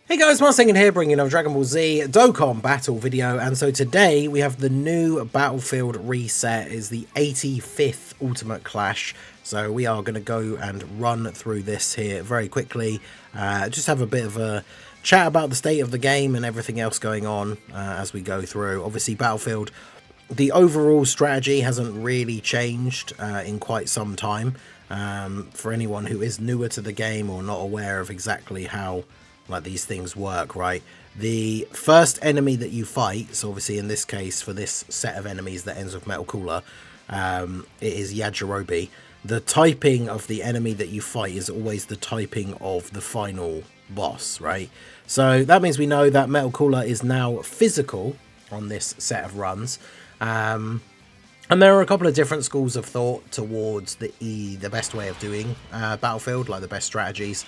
Hey guys, Marcin here, bringing another Dragon Ball Z Dokkan battle video, and so today we have the new Battlefield reset. Is the 85th Ultimate Clash, so we are going to go and run through this here very quickly, just have a bit of a chat about the state of the game and everything else going on as we go through. Obviously Battlefield, the overall strategy hasn't really changed in quite some time. For anyone who is newer to the game or not aware of exactly how these things work, right? The first enemy that you fight, so obviously in this case for this set of enemies that ends with Metal Cooler, it is Yajirobe. The typing of the enemy that you fight is always the typing of the final boss, right? So that means we know that Metal Cooler is now physical on this set of runs. And there are a couple of different schools of thought towards the best way of doing Battlefield, like the best strategies.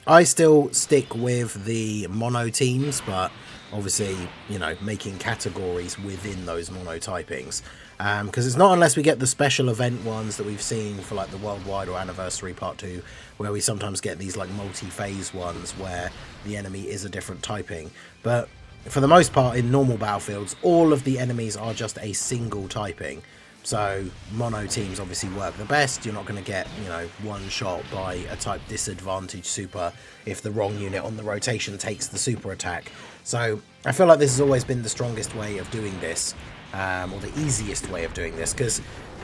I still stick with the mono teams, but obviously, you know, making categories within those mono typings. Because it's not unless we get the special event ones that we've seen for like the Worldwide or Anniversary Part 2, where we sometimes get these like multi-phase ones where the enemy is a different typing. But for the most part, in normal Battlefields, all of the enemies are just a single typing. So mono teams obviously work the best. You're not going to get, you know, one shot by a type disadvantage super if the wrong unit on the rotation takes the super attack. So I feel like this has always been the strongest way of doing this, or the easiest way of doing this, because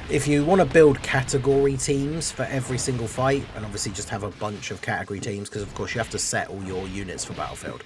if you want to build category teams for every single fight, and obviously just have a bunch of category teams, because of course you have to set all your units for Battlefield.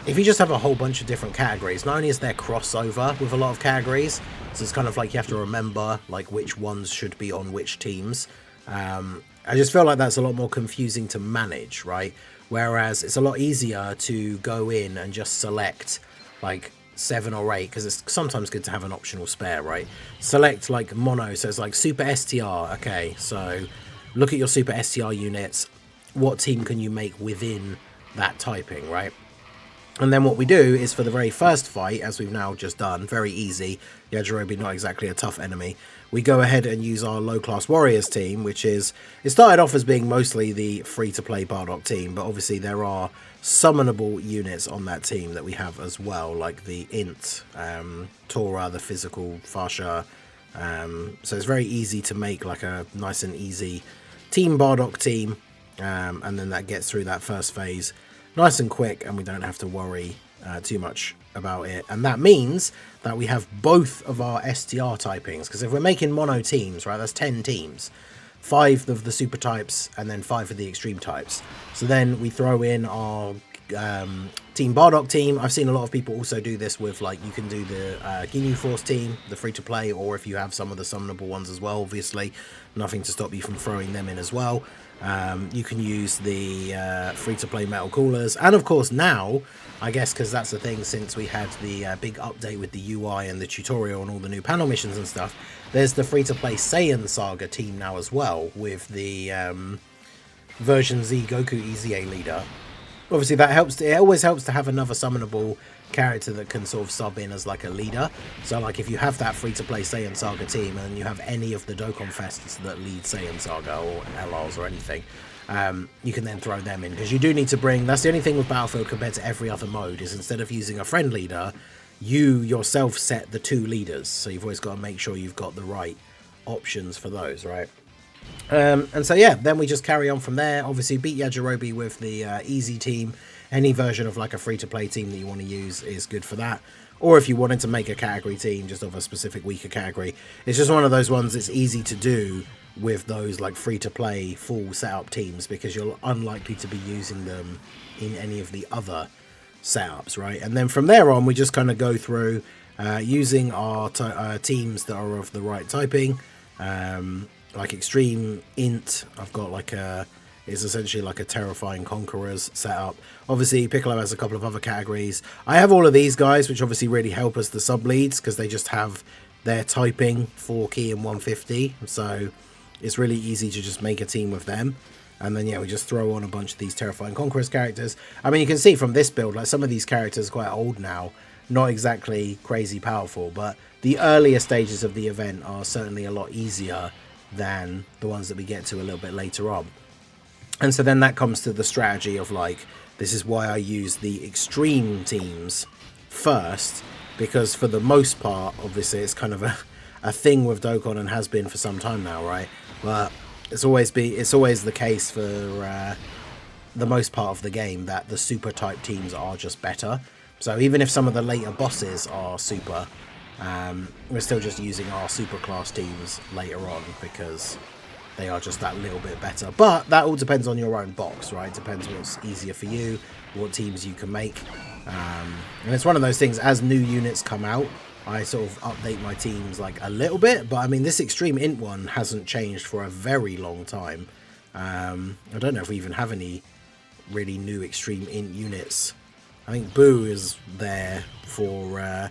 If you just have a whole bunch of different categories, not only is there crossover with a lot of categories, so it's kind of like you have to remember like which ones should be on which teams. I just feel like that's a lot more confusing to manage, right? Whereas it's a lot easier to go in and just select like 7 or 8, because it's sometimes good to have an optional spare, right? Select like mono, so it's like Super STR. Okay, so look at your Super STR units. What team can you make within that typing, right? And then what we do is for the very first fight, as we've now just done, very easy, Yajirobe not exactly a tough enemy, we go ahead and use our low-class warriors team, which is, it started off as being mostly the free-to-play Bardock team, but obviously there are summonable units on that team that we have as well, like the Int, Tora, the physical Fasha, so it's very easy to make like a nice and easy team Bardock team, and then that gets through that first phase nice and quick, and we don't have to worry too much about it. And that means that we have both of our STR typings, because if we're making mono teams, right, that's 10 teams, 5 of the super types and then 5 of the extreme types. So then we throw in our Team Bardock team. I've seen a lot of people also do this with, like, you can do the Ginyu Force team, the free-to-play, or if you have some of the summonable ones as well, obviously, nothing to stop you from throwing them in as well. You can use the free-to-play Metal Coolers, and of course now, I guess because that's the thing, since we had the big update with the UI and the tutorial and all the new panel missions and stuff, there's the free-to-play Saiyan Saga team now as well, with the version Z Goku EZA leader. Obviously that helps, it always helps to have another summonable character that can sort of sub in as like a leader. So like if you have that free-to-play Saiyan Saga team and you have any of the Dokkan Fests that lead Saiyan Saga or LRs or anything, you can then throw them in, because you do need to bring, that's the only thing with Battlefield compared to every other mode, is instead of using a friend leader, you yourself set the 2 leaders, so you've always got to make sure you've got the right options for those, right? And so yeah, then we just carry on from there. Obviously beat Yajirobe with the easy team. Any version of like a free-to-play team that you want to use is good for that. Or if you wanted to make a category team just of a specific weaker category, it's just one of those ones that's easy to do with those like free-to-play full setup teams, because you're unlikely to be using them in any of the other setups, right? And then from there on, we just kind of go through using our teams that are of the right typing. Like Extreme Int, I've got like a, is essentially like a Terrifying Conquerors setup. Obviously Piccolo has a couple of other categories. I have all of these guys, which obviously really help us the sub leads, because they just have their typing 4 key and 150, so it's really easy to just make a team with them. And then yeah, we just throw on a bunch of these Terrifying Conquerors characters. I mean, you can see from this build, like some of these characters are quite old now, not exactly crazy powerful, but the earlier stages of the event are certainly a lot easier than the ones that we get to a little bit later on. And so then that comes to the strategy of like This is why I use the extreme teams first, because for the most part, obviously, it's kind of a thing with Dokkan and has been for some time now, right? But it's always the case for the most part of the game that the super type teams are just better. So even if some of the later bosses are super, we're still just using our super class teams later on because they are just that little bit better. But that all depends on your own box, right? It depends what's easier for you, what teams you can make. And it's one of those things, as new units come out, I sort of update my teams like a little bit. But I mean, this Extreme Int one hasn't changed for a very long time. I don't know if we even have any really new Extreme Int units. I think Boo is there for...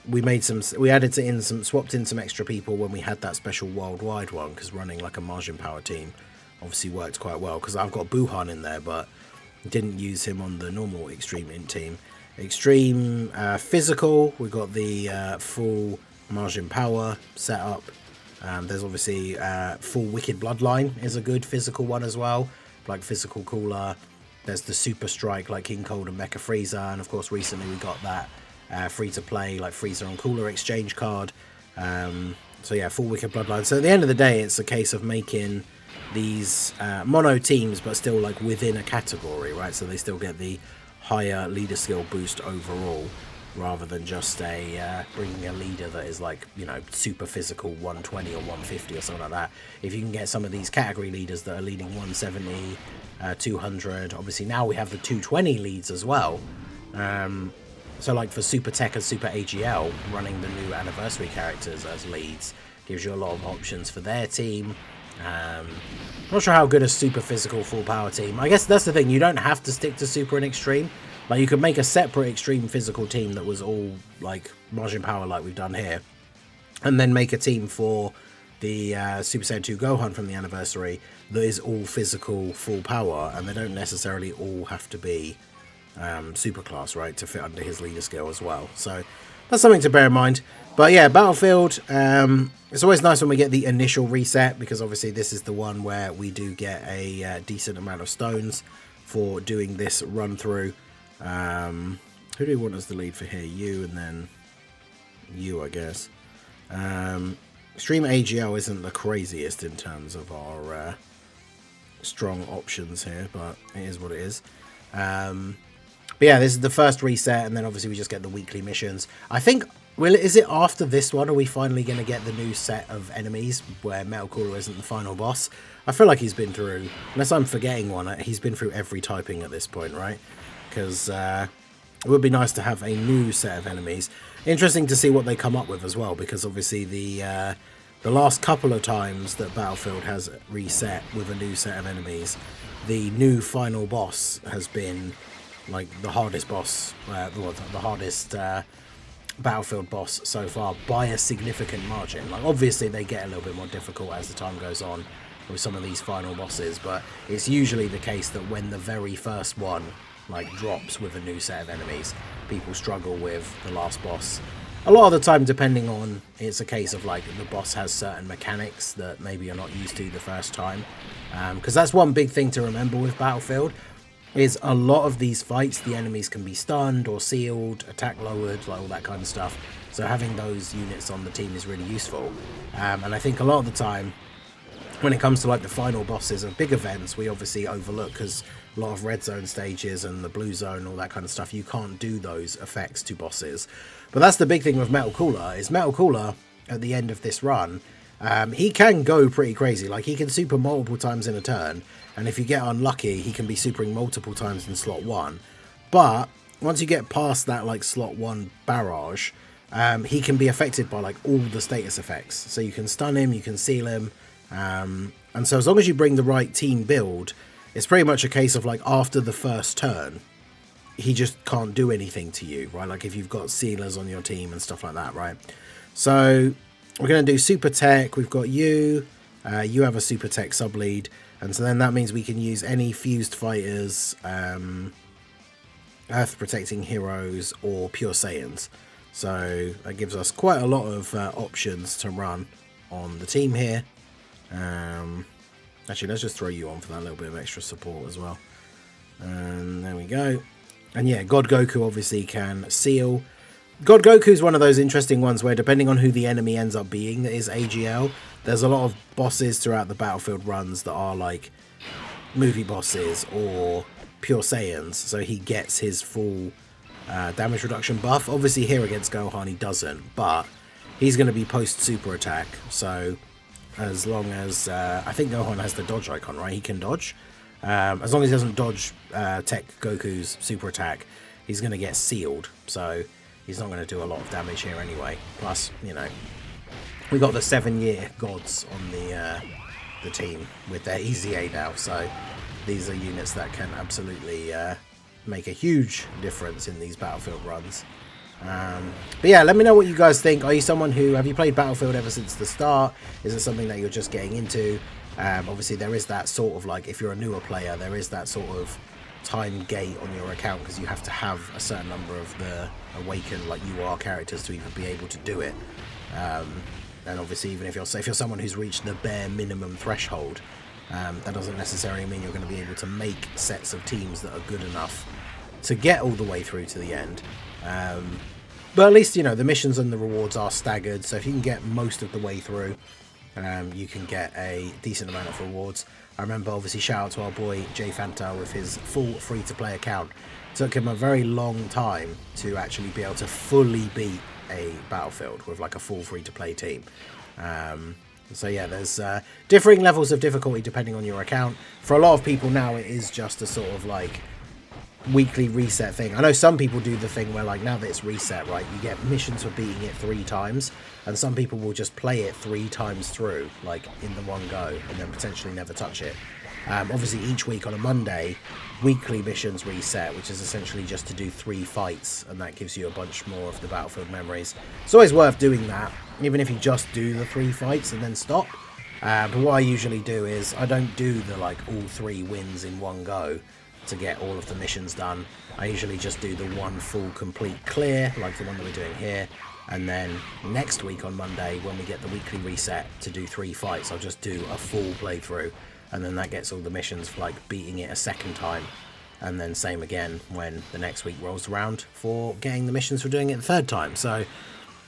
we swapped in some extra people when we had that special worldwide one, because running like a margin power team obviously worked quite well, because I've got Buhan in there but didn't use him on the normal Extreme Int team. Extreme Physical, we got the full margin power setup. There's obviously full Wicked Bloodline is a good physical one as well, like Physical Cooler. There's the Super Strike like King Cold and Mecha Frieza, and of course recently we got that free-to-play like Freezer on Cooler exchange card. So yeah, full Wicked Bloodline. So at the end of the day, it's a case of making these mono teams, but still like within a category, right? So they still get the higher leader skill boost overall, rather than just bringing a leader that is like, you know, super physical 120 or 150 or something like that. If you can get some of these category leaders that are leading 170, 200, obviously now we have the 220 leads as well. So like for Super Tech and Super AGL, running the new anniversary characters as leads gives you a lot of options for their team. Not sure how good a super physical full power team. I guess that's the thing, you don't have to stick to super and extreme. Like you could make a separate extreme physical team that was all like margin power like we've done here, and then make a team for the Super Saiyan 2 Gohan from the anniversary that is all physical full power, and they don't necessarily all have to be super class, right, to fit under his leader skill as well. So that's something to bear in mind. But yeah, Battlefield, it's always nice when we get the initial reset, because obviously this is the one where we do get a decent amount of stones for doing this run through. Who do we want as the lead for here? You, and then you, I guess. Extreme AGL isn't the craziest in terms of our strong options here, but it is what it is. But yeah, this is the first reset, and then obviously we just get the weekly missions. I think, well, is it after this one are we finally going to get the new set of enemies where Metal Cooler isn't the final boss? I feel like he's been through, unless I'm forgetting one, he's been through every typing at this point, right? Because it would be nice to have a new set of enemies. Interesting to see what they come up with as well, because obviously the last couple of times that Battlefield has reset with a new set of enemies, the new final boss has been like the hardest boss, the hardest Battlefield boss so far by a significant margin. Like obviously they get a little bit more difficult as the time goes on with some of these final bosses, but it's usually the case that when the very first one like drops with a new set of enemies, people struggle with the last boss. A lot of the time, depending on, it's a case of like the boss has certain mechanics that maybe you're not used to the first time, because that's one big thing to remember with Battlefield, is a lot of these fights the enemies can be stunned or sealed, attack lowered, like all that kind of stuff. So having those units on the team is really useful. And I think a lot of the time when it comes to like the final bosses of big events, we obviously overlook, because a lot of red zone stages and the blue zone, all that kind of stuff, you can't do those effects to bosses. But that's the big thing with Metal Cooler, is Metal Cooler at the end of this run, he can go pretty crazy. Like he can super multiple times in a turn, and if you get unlucky he can be supering multiple times in slot 1. But once you get past that like slot 1 barrage, he can be affected by like all the status effects. So you can stun him, you can seal him, and so as long as you bring the right team build, it's pretty much a case of like after the first turn he just can't do anything to you, right? Like if you've got sealers on your team and stuff like that, right? So we're going to do Super Tech. We've got you. You have a Super Tech sub lead, and so then that means we can use any fused fighters, Earth protecting heroes, or pure Saiyans. So that gives us quite a lot of options to run on the team here. Actually, let's just throw you on for that little bit of extra support as well. And there we go. And yeah, God Goku obviously can seal. God Goku is one of those interesting ones where depending on who the enemy ends up being that is AGL, there's a lot of bosses throughout the Battlefield runs that are like movie bosses or pure Saiyans, so he gets his full damage reduction buff. Obviously here against Gohan he doesn't, but he's going to be post super attack, so as long as I think Gohan has the dodge icon, right? He can dodge. As long as he doesn't dodge Tech Goku's super attack, he's going to get sealed, so he's not going to do a lot of damage here anyway. Plus, you know, we got the 7-year gods on the team with their EZA now, so these are units that can absolutely make a huge difference in these Battlefield runs. But yeah, let me know what you guys think. Are you someone who, have you played Battlefield ever since the start? Is it something that you're just getting into? Obviously there is that sort of like, if you're a newer player, there is that sort of time gate on your account because you have to have a certain number of the awakened like UR characters to even be able to do it. And obviously even if you're someone who's reached the bare minimum threshold, that doesn't necessarily mean you're going to be able to make sets of teams that are good enough to get all the way through to the end. But at least, you know, the missions and the rewards are staggered, so if you can get most of the way through, you can get a decent amount of rewards. I remember, obviously, shout out to our boy Jay Fanta with his full free-to-play account. It took him a very long time to actually be able to fully beat a Battlefield with like a full free-to-play team. So yeah, there's differing levels of difficulty depending on your account. For a lot of people now, it is just a sort of like weekly reset thing. I know some people do the thing where like now that it's reset, right, you get missions for beating it 3 times, and some people will just play it 3 times through, like in the one go, and then potentially never touch it. Obviously each week on a Monday, weekly missions reset, which is essentially just to do 3 fights, and that gives you a bunch more of the Battlefield memories. It's always worth doing that, even if you just do the 3 fights and then stop. But what I usually do is I don't do the like all 3 wins in one go to get all of the missions done. I usually just do the one full complete clear, like the one that we're doing here, and then next week on Monday when we get the weekly reset to do 3 fights, I'll just do a full playthrough, and then that gets all the missions for like beating it a second time, and then same again when the next week rolls around for getting the missions for doing it the 3rd time. So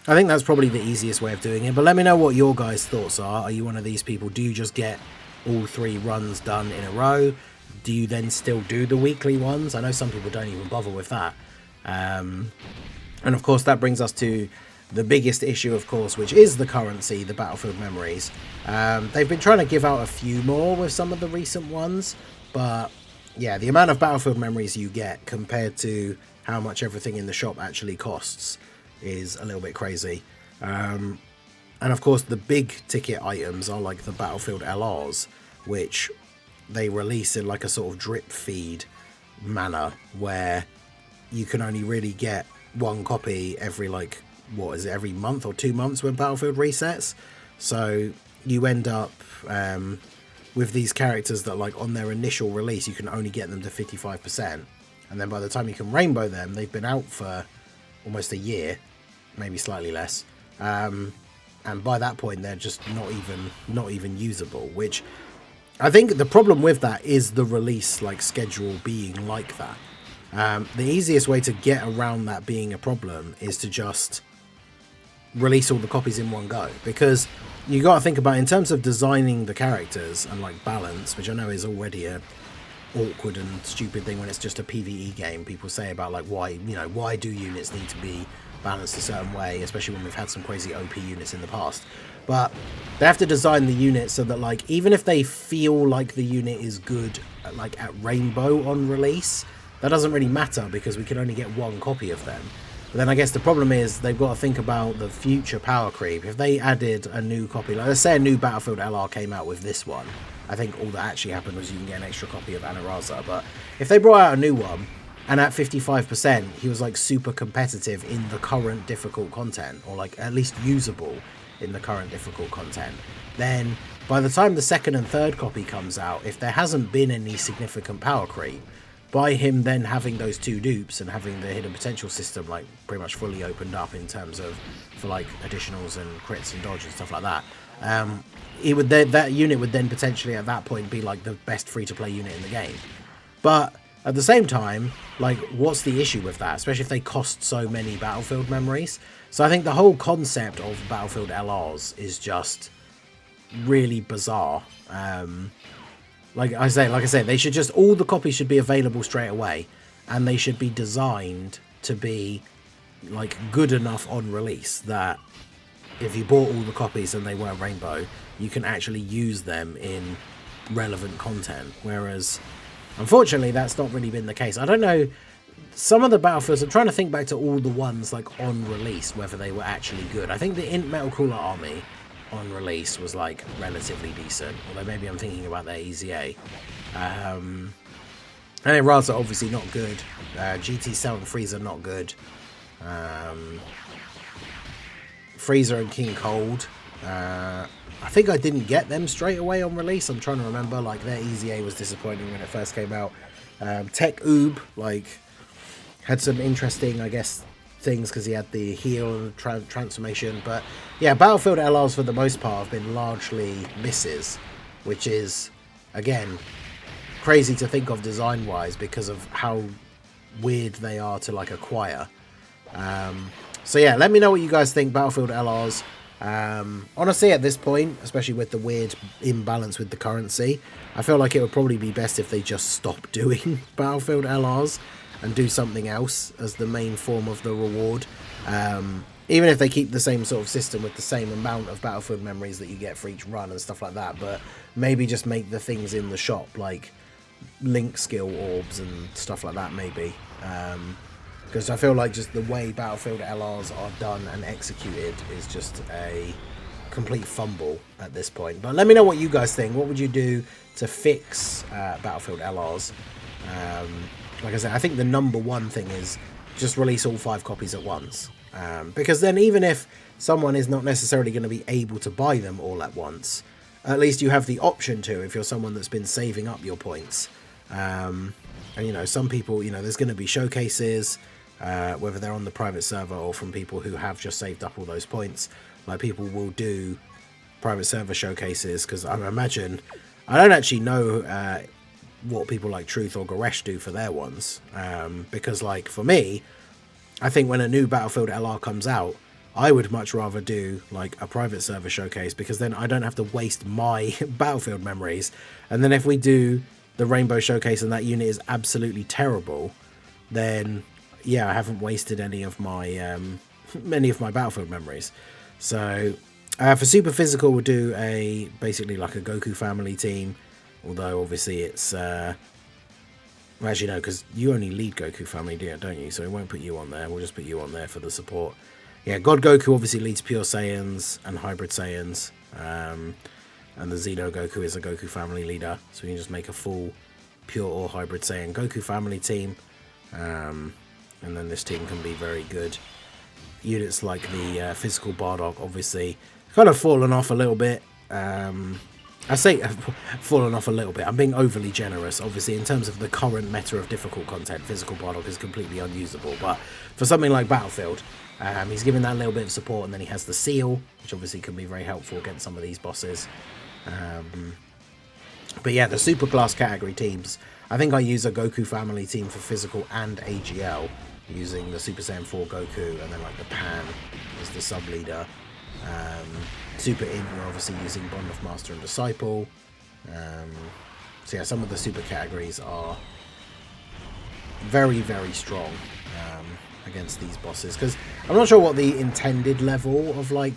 I think that's probably the easiest way of doing it, but let me know what your guys' thoughts are. Are you one of these people? Do you just get all 3 runs done in a row? Do you then still do the weekly ones? I know some people don't even bother with that. And of course that brings us to the biggest issue, of course, which is the currency, the Battlefield memories. They've been trying to give out a few more with some of the recent ones, but yeah, the amount of Battlefield memories you get compared to how much everything in the shop actually costs is a little bit crazy. And of course the big ticket items are like the Battlefield LRs, which they release in like a sort of drip feed manner where you can only really get 1 copy every like, what is it, every month or 2 months when Battlefield resets. So you end up with these characters that like on their initial release you can only get them to 55%, and then by the time you can rainbow them, they've been out for almost a year, maybe slightly less, and by that point they're just not even usable, which I think the problem with that is the release like schedule being like that. The easiest way to get around that being a problem is to just release all the copies in one go, because you got to think about, in terms of designing the characters and like balance, which I know is already a awkward and stupid thing when it's just a PvE game. People say about like why do units need to be balanced a certain way, especially when we've had some crazy OP units in the past. But they have to design the unit so that like even if they feel like the unit is good like at rainbow on release, that doesn't really matter because we can only get 1 copy of them. But then I guess the problem is they've got to think about the future power creep. If they added a new copy, like let's say a new Battlefield LR came out with this one, I think all that actually happened was you can get an extra copy of Anaraza. But if they brought out a new one and at 55% he was like super competitive in the current difficult content, or like at least usable in the current difficult content, then by the time the 2nd and 3rd copy comes out, if there hasn't been any significant power creep, by him then having those 2 dupes and having the hidden potential system like pretty much fully opened up in terms of for like additionals and crits and dodge and stuff like that, it would that unit would then potentially at that point be like the best free-to-play unit in the game. But at the same time, like, what's the issue with that? Especially if they cost so many Battlefield memories. So I think the whole concept of Battlefield LRs is just really bizarre. Like I say, they should just, all the copies should be available straight away, and they should be designed to be like good enough on release that if you bought all the copies and they were rainbow, you can actually use them in relevant content. Whereas, unfortunately, that's not really been the case. I don't know, some of the Battlefields, I'm trying to think back to all the ones like on release, whether they were actually good. I think the Int Metal Cooler Army on release was like relatively decent, although maybe I'm thinking about their EZA. And then Raza obviously not good. GT Cell and Freezer not good. Freezer and King Cold, I think I didn't get them straight away on release. I'm trying to remember, like their EZA was disappointing when it first came out. Tech Oob, like, had some interesting, I guess, things because he had the heal transformation. But yeah, Battlefield LRs for the most part have been largely misses, which is, again, crazy to think of design wise because of how weird they are to like acquire. So yeah, let me know what you guys think Battlefield LRs. Honestly, at this point, especially with the weird imbalance with the currency, I feel like it would probably be best if they just stop doing Battlefield LRs and do something else as the main form of the reward. Even if they keep the same sort of system with the same amount of Battlefield memories that you get for each run and stuff like that, but maybe just make the things in the shop like link skill orbs and stuff like that, maybe. Because I feel like just the way Battlefield LRs are done and executed is just a complete fumble at this point. But let me know what you guys think. What would you do to fix Battlefield LRs? Like I said, I think the number one thing is just release all 5 copies at once. Because then even if someone is not necessarily going to be able to buy them all at once, at least you have the option to if you're someone that's been saving up your points. And, you know, some people, you know, there's going to be showcases, whether they're on the private server or from people who have just saved up all those points. Like, people will do private server showcases, because I imagine, I don't actually know what people like Truth or Goresh do for their ones, because like for me, I think when a new Battlefield LR comes out, I would much rather do like a private server showcase, because then I don't have to waste my Battlefield memories. And then if we do the Rainbow Showcase and that unit is absolutely terrible, then yeah, I haven't wasted any of my Battlefield memories. So for Super Physical, we'll do basically like a Goku family team, although obviously it's actually no, because you only lead Goku family, don't you? So we won't put you on there. We'll just put you on there for the support. Yeah, God Goku obviously leads Pure Saiyans and Hybrid Saiyans, and the Xeno Goku is a Goku family leader, so we can just make a full Pure or Hybrid Saiyan Goku family team. And then this team can be very good. Units like the Physical Bardock, obviously, kind of fallen off a little bit. I say fallen off a little bit. I'm being overly generous. Obviously, in terms of the current meta of difficult content, Physical Bardock is completely unusable. But for something like Battlefield, he's given that little bit of support, and then he has the Seal, which obviously can be very helpful against some of these bosses. But yeah, the super class category teams, I think I use a Goku family team for Physical and AGL, using the Super Saiyan 4 Goku, and then like the Pan as the sub leader. Super In, we're obviously using Bond of Master and Disciple. So yeah, some of the super categories are very, very strong against these bosses, because I'm not sure what the intended level of like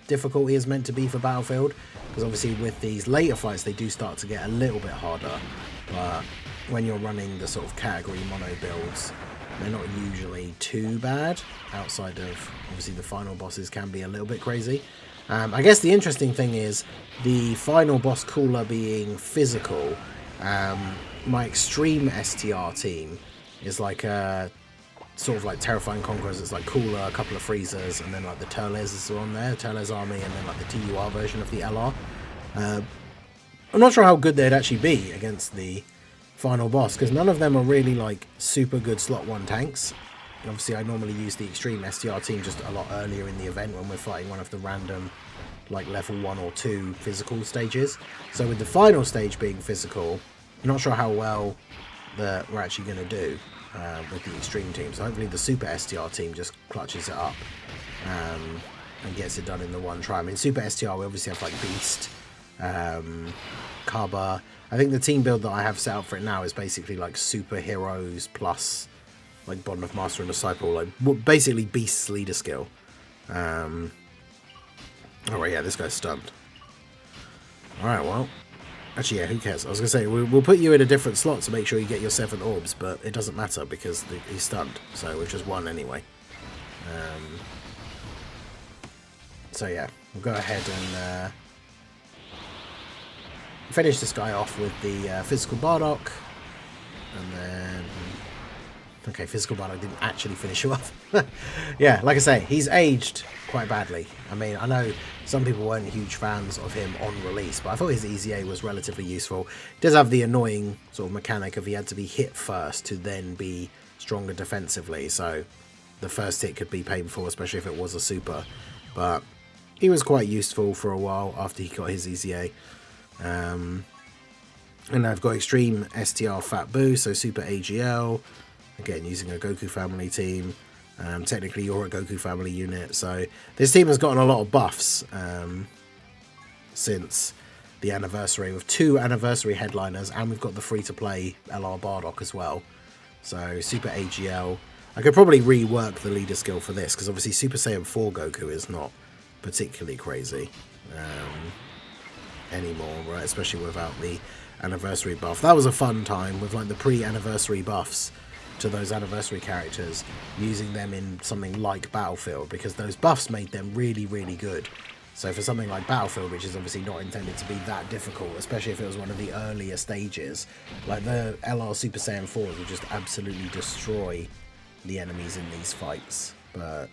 difficulty is meant to be for Battlefield, because obviously with these later fights they do start to get a little bit harder, but when you're running the sort of category mono builds, they're not usually too bad. Outside of obviously the final bosses can be a little bit crazy. I guess the interesting thing is the final boss Cooler being Physical. My Extreme STR team is like a sort of like Terrifying Conquerors. It's like Cooler, a couple of Freezers, and then like the Turles are on there, Turles Army, and then like the TUR version of the LR. I'm not sure how good they'd actually be against the final boss, because none of them are really like super good slot 1 tanks. Obviously I normally use the Extreme STR team just a lot earlier in the event when we're fighting one of the random like level 1 or 2 physical stages. So with the final stage being Physical, I'm not sure how well that we're actually going to do with the Extreme team. So hopefully the Super STR team just clutches it up and gets it done in the one try. I mean, Super STR, we obviously have like Beast, Kaba. I think the team build that I have set up for it now is basically like superheroes plus like Bond of Master and Disciple, like basically Beast's leader skill. Oh right, yeah, this guy's stunned. Alright, well, actually, yeah, who cares? I was going to say, we'll put you in a different slot to make sure you get your 7 orbs, but it doesn't matter because he's stunned, so we've just won anyway. So yeah, we'll go ahead and finish this guy off with the Physical Bardock, and then... Okay, Physical Bardock didn't actually finish him off. Yeah, like I say, he's aged quite badly. I mean, I know some people weren't huge fans of him on release, but I thought his EZA was relatively useful. He does have the annoying sort of mechanic of he had to be hit first to then be stronger defensively, so the first hit could be painful, especially if it was a super. But he was quite useful for a while after he got his EZA. And I've got Extreme STR Fat Boo, so Super AGL. Again, using a Goku family team. Technically, you're a Goku family unit. So this team has gotten a lot of buffs since the anniversary, with 2 anniversary headliners, and we've got the free-to-play LR Bardock as well. So Super AGL. I could probably rework the leader skill for this, because obviously Super Saiyan 4 Goku is not particularly crazy anymore, right? Especially without the anniversary buff. That was a fun time with like the pre-anniversary buffs to those anniversary characters, using them in something like Battlefield, because those buffs made them really, really good. So for something like Battlefield, which is obviously not intended to be that difficult, especially if it was one of the earlier stages, like the LR Super Saiyan 4s would just absolutely destroy the enemies in these fights. But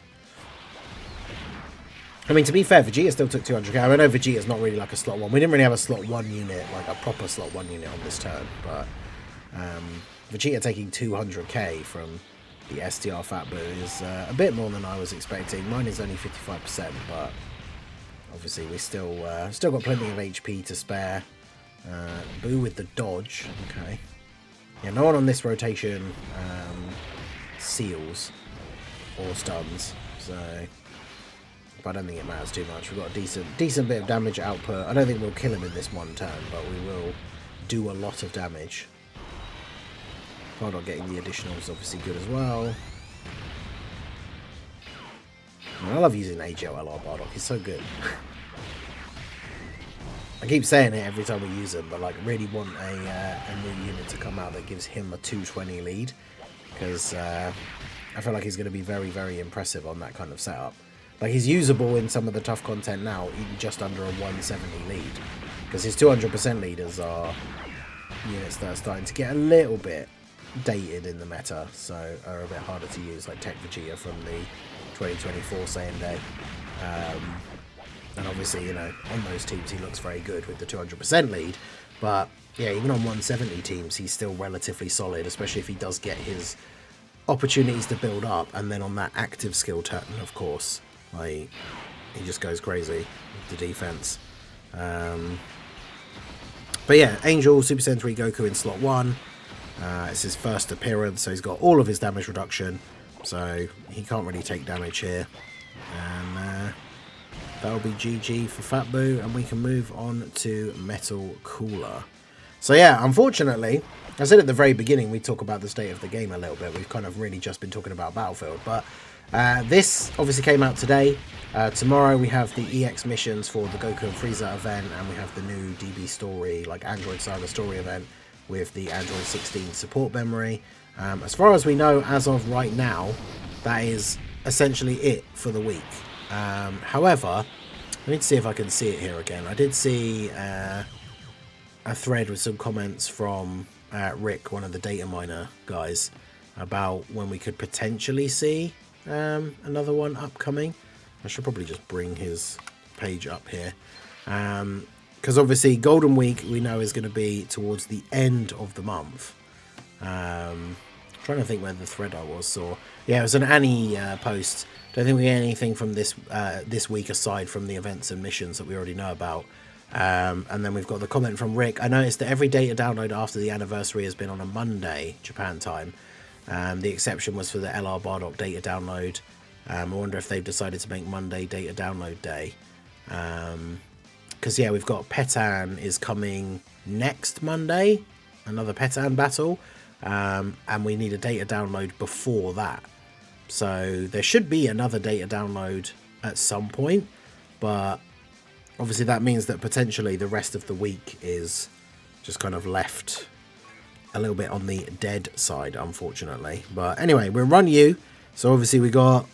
I mean, to be fair, Vegeta still took 200k. I know Vegeta's not really like a slot 1. We didn't really have a slot 1 unit, like a proper slot 1 unit on this turn, but Vegeta taking 200k from the STR Fat Boo is a bit more than I was expecting. Mine is only 55%, but obviously we still got plenty of HP to spare. Boo with the dodge, okay. Yeah, no one on this rotation seals or stuns, so... But I don't think it matters too much. We've got a decent bit of damage output. I don't think we'll kill him in this one turn, but we will do a lot of damage. Bardock getting the additional is obviously good as well. I love using AGL LR Bardock. He's so good. I keep saying it every time we use him, but like really want a new unit to come out that gives him a 220 lead, because I feel like he's going to be very, very impressive on that kind of setup. Like, he's usable in some of the tough content now, even just under a 170 lead, because his 200% leaders are units that are starting to get a little bit dated in the meta, so are a bit harder to use, like Tech Vegeta from the 2024 Saiyan Day. And obviously, you know, on those teams he looks very good with the 200% lead, but yeah, even on 170 teams he's still relatively solid, especially if he does get his opportunities to build up, and then on that active skill turn, of course, like, he just goes crazy with the defense. But yeah, Angel, Super Saiyan 3 Goku in slot 1. It's his first appearance, so he's got all of his damage reduction, so he can't really take damage here. And that'll be GG for Fat Boo, and we can move on to Metal Cooler. So yeah, unfortunately, I said at the very beginning we'd talk about the state of the game a little bit. We've kind of really just been talking about Battlefield, but this obviously came out today. Tomorrow we have the EX missions for the Goku and Frieza event, and we have the new DB story, like Android Saga story event, with the Android 16 support memory. As far as we know, as of right now, that is essentially it for the week. However, I need to see if I can see it here again. I did see a thread with some comments from Rick, one of the data miner guys, about when we could potentially see another one upcoming. I should probably just bring his page up here, because obviously Golden Week we know is going to be towards the end of the month. Trying to think where the thread I was, saw. Yeah, it was an Annie post. Don't think we get anything from this this week aside from the events and missions that we already know about. And then we've got the comment from Rick. I noticed that every data download after the anniversary has been on a Monday, Japan time. The exception was for the LR Bardock data download. I wonder if they've decided to make Monday data download day. Because, yeah, we've got Petan is coming next Monday. Another Petan battle. And we need a data download before that. So there should be another data download at some point. But obviously that means that potentially the rest of the week is just kind of left a little bit on the dead side, unfortunately. But anyway, we'll run you. So obviously we got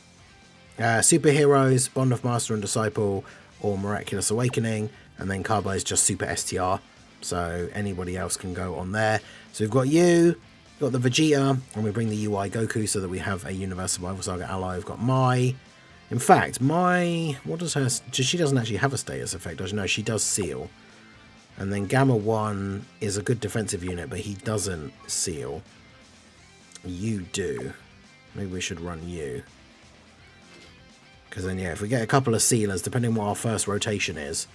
Superheroes, Bond of Master and Disciple, or Miraculous Awakening. And then Carbo is just Super STR. So anybody else can go on there. So we've got you, got the Vegeta, and we bring the UI Goku so that we have a Universe Survival Saga ally. We've got Mai. In fact, Mai, what does her... She doesn't actually have a status effect, does she? No, she does seal. And then Gamma 1 is a good defensive unit, but he doesn't seal. You do. Maybe we should run you. Because then, yeah, if we get a couple of sealers, depending on what our first rotation is.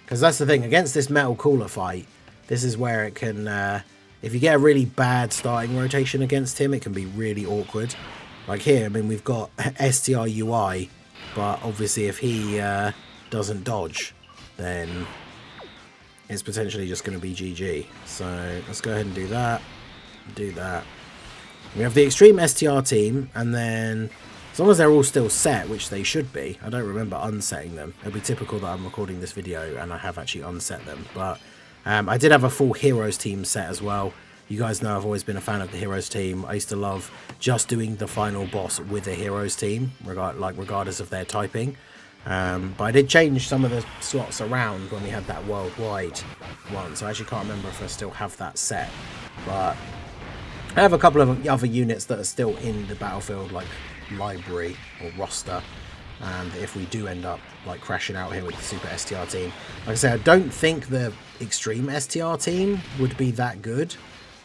Because that's the thing, against this Metal Cooler fight, this is where it can... if you get a really bad starting rotation against him, it can be really awkward. Like here, I mean, we've got STR UI, but obviously if he doesn't dodge, then it's potentially just going to be GG. So let's go ahead and do that. Do that. We have the Extreme STR team, and then as long as they're all still set, which they should be, I don't remember unsetting them. It'll be typical that I'm recording this video and I have actually unset them. But I did have a full Heroes team set as well. You guys know I've always been a fan of the Heroes team. I used to love just doing the final boss with a Heroes team, regardless of their typing. But I did change some of the slots around when we had that worldwide one, so I actually can't remember if I still have that set. But I have a couple of other units that are still in the battlefield, like library or roster. And if we do end up like crashing out here with the Super STR team, like I say, I don't think the Extreme STR team would be that good.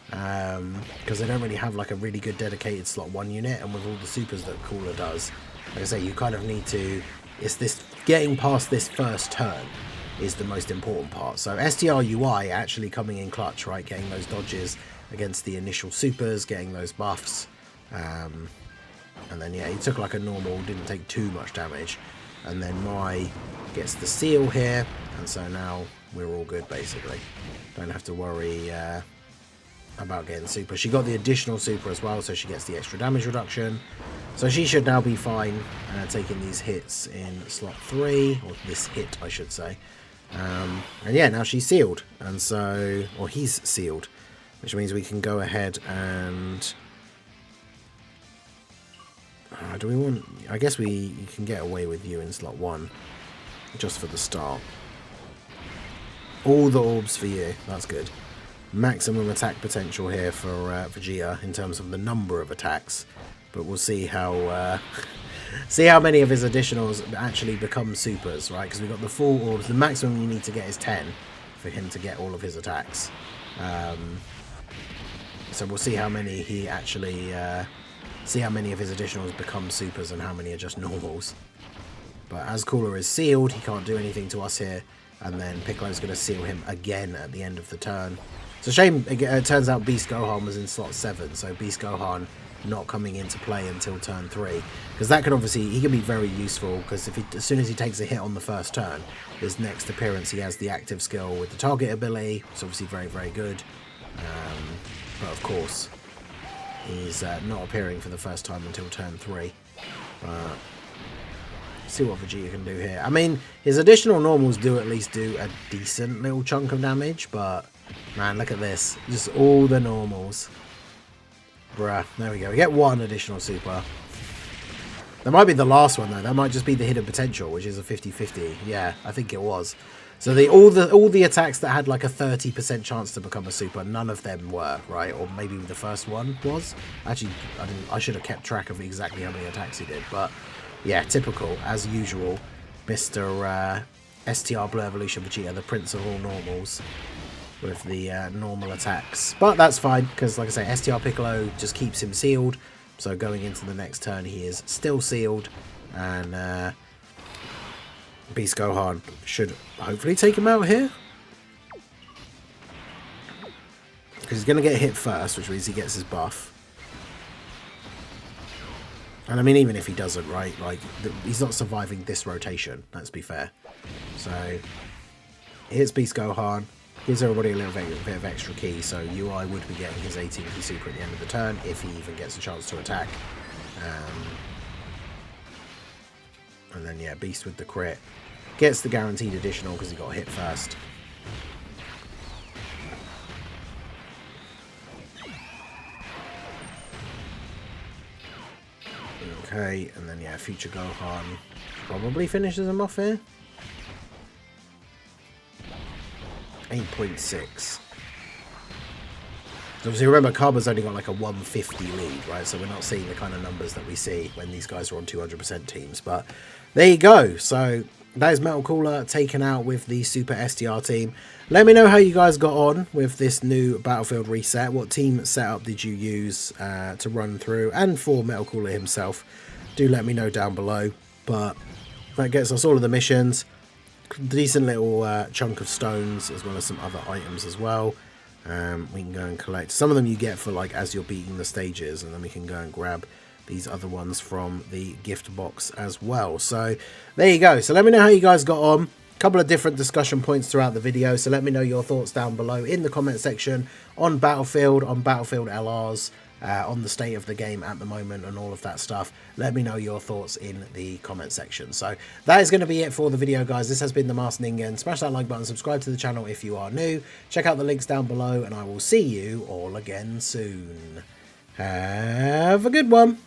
Because they don't really have like a really good dedicated slot 1 unit, and with all the supers that Cooler does, like I say, you kind of need to, it's this getting past this first turn is the most important part. So STR UI actually coming in clutch, right, getting those dodges against the initial supers, getting those buffs, and then yeah, he took like a normal, didn't take too much damage, and then Mai gets the seal here, and so now we're all good basically. Don't have to worry about getting super. She got the additional super as well, so she gets the extra damage reduction. So she should now be fine taking these hits in slot 3, or this hit I should say. And yeah, now she's sealed, and so, or he's sealed, which means we can go ahead and do we want, I guess you can get away with you in slot 1 just for the start. All the orbs for you, that's good. Maximum attack potential here for Vegeta in terms of the number of attacks, but we'll see how see how many of his additionals actually become supers, right? Because we've got the full orbs. The maximum you need to get is 10 for him to get all of his attacks. So we'll see how many he actually see how many of his additionals become supers and how many are just normals. But as Cooler is sealed, he can't do anything to us here, and then Piccolo's going to seal him again at the end of the turn. It's a shame, it turns out Beast Gohan was in slot 7, so Beast Gohan not coming into play until turn 3. Because that could obviously, he can be very useful, because as soon as he takes a hit on the first turn, his next appearance he has the active skill with the target ability. It's obviously very, very good. But of course, he's not appearing for the first time until turn 3. But see what Vegeta can do here. I mean, his additional normals do at least do a decent little chunk of damage, but man, look at this. Just all the normals. Bruh, there we go. We get 1 additional super. That might be the last one, though. That might just be the hidden potential, which is a 50-50. Yeah, I think it was. So all the attacks that had like a 30% chance to become a super, none of them were, right? Or maybe the first one was. Actually, I should have kept track of exactly how many attacks he did. But yeah, typical, as usual. Mr. STR Blue Evolution Vegeta, the prince of all normals, with the normal attacks. But that's fine, because like I say, STR Piccolo just keeps him sealed. So going into the next turn, he is still sealed. And Beast Gohan should hopefully take him out here. Because he's going to get hit first, which means he gets his buff. And I mean, even if he doesn't, right, like, he's not surviving this rotation, let's be fair. So, here's Beast Gohan. Gives everybody a little bit of extra key, so UI would be getting his 18 key super at the end of the turn, if he even gets a chance to attack. And then, yeah, Beast with the crit. Gets the guaranteed additional because he got hit first. Okay, and then, yeah, Future Gohan probably finishes him off here. 8.6. Obviously, remember, Karma's only got like a 150 lead, right? So we're not seeing the kind of numbers that we see when these guys are on 200% teams. But there you go. So that is Metal Cooler taken out with the Super STR team. Let me know how you guys got on with this new Battlefield reset. What team setup did you use to run through? And for Metal Cooler himself, do let me know down below. But that gets us all of the missions. Decent little chunk of stones, as well as some other items as well. We can go and collect some of them you get for like as you're beating the stages, and then we can go and grab these other ones from the gift box as well. So there you go. So let me know how you guys got on. A couple of different discussion points throughout the video, so let me know your thoughts down below in the comment section on Battlefield LRs, on the state of the game at the moment and all of that stuff. Let me know your thoughts in the comment section. So that is going to be it for the video, guys. This has been the Masked Ningen. Smash that like button, subscribe to the channel if you are new. Check out the links down below, and I will see you all again soon. Have a good one.